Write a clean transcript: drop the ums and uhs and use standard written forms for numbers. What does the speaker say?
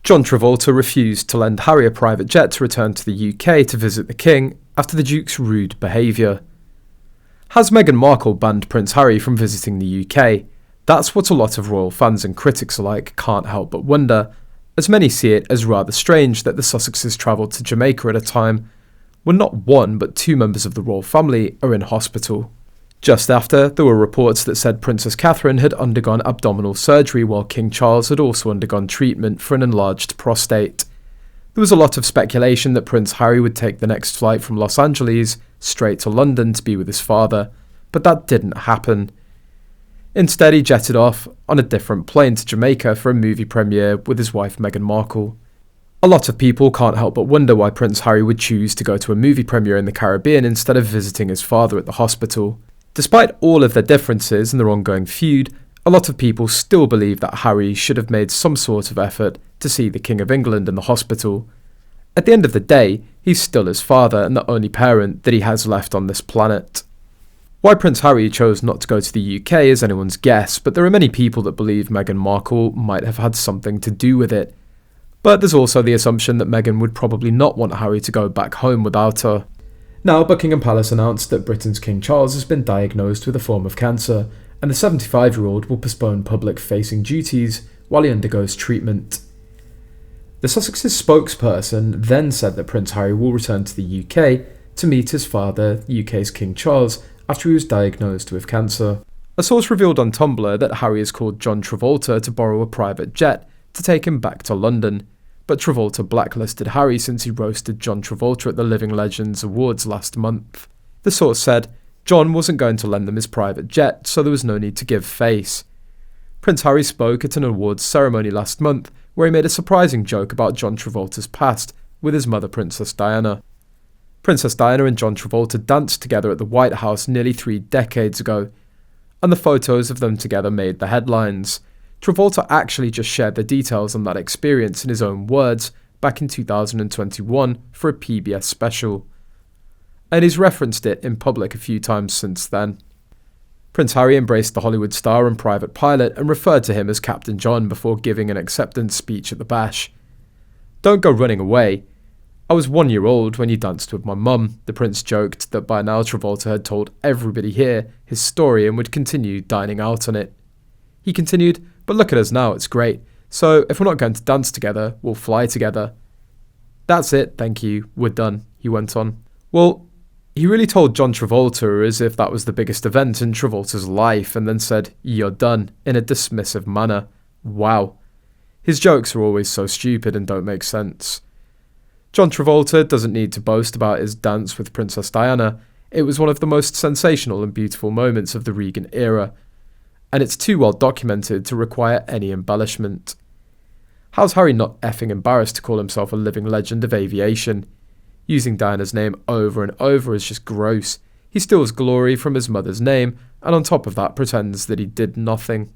John Travolta refused to lend Harry a private jet to return to the UK to visit the King after the Duke's rude behaviour. Has Meghan Markle banned Prince Harry from visiting the UK? That's what a lot of royal fans and critics alike can't help but wonder, as many see it as rather strange that the Sussexes travelled to Jamaica at a time when not one but two members of the royal family are in hospital. Just after, there were reports that said Princess Catherine had undergone abdominal surgery while King Charles had also undergone treatment for an enlarged prostate. There was a lot of speculation that Prince Harry would take the next flight from Los Angeles straight to London to be with his father, but that didn't happen. Instead, he jetted off on a different plane to Jamaica for a movie premiere with his wife Meghan Markle. A lot of people can't help but wonder why Prince Harry would choose to go to a movie premiere in the Caribbean instead of visiting his father at the hospital. Despite all of their differences and their ongoing feud, a lot of people still believe that Harry should have made some sort of effort to see the King of England in the hospital. At the end of the day, he's still his father and the only parent that he has left on this planet. Why Prince Harry chose not to go to the UK is anyone's guess, but there are many people that believe Meghan Markle might have had something to do with it. But there's also the assumption that Meghan would probably not want Harry to go back home without her. Now, Buckingham Palace announced that Britain's King Charles has been diagnosed with a form of cancer, and the 75-year-old will postpone public-facing duties while he undergoes treatment. The Sussexes' spokesperson then said that Prince Harry will return to the UK to meet his father, UK's King Charles, after he was diagnosed with cancer. A source revealed on Tumblr that Harry has called John Travolta to borrow a private jet to take him back to London, but Travolta blacklisted Harry since he roasted John Travolta at the Living Legends Awards last month. The source said John wasn't going to lend them his private jet, so there was no need to give face. Prince Harry spoke at an awards ceremony last month where he made a surprising joke about John Travolta's past with his mother Princess Diana. Princess Diana and John Travolta danced together at the White House nearly 3 decades ago, and the photos of them together made the headlines. Travolta actually just shared the details on that experience in his own words back in 2021 for a PBS special, and he's referenced it in public a few times since then. Prince Harry embraced the Hollywood star and private pilot and referred to him as Captain John before giving an acceptance speech at the bash. "Don't go running away. I was 1 year old when you danced with my mum," the prince joked that by now Travolta had told everybody here his story and would continue dining out on it. He continued, "But look at us now, it's great. So if we're not going to dance together, we'll fly together." "That's it, thank you, we're done," he went on. Well, he really told John Travolta as if that was the biggest event in Travolta's life and then said, "You're done," in a dismissive manner. Wow. His jokes are always so stupid and don't make sense. John Travolta doesn't need to boast about his dance with Princess Diana. It was one of the most sensational and beautiful moments of the Reagan era, and it's too well documented to require any embellishment. How's Harry not effing embarrassed to call himself a living legend of aviation? Using Diana's name over and over is just gross. He steals glory from his mother's name, and on top of that pretends that he did nothing.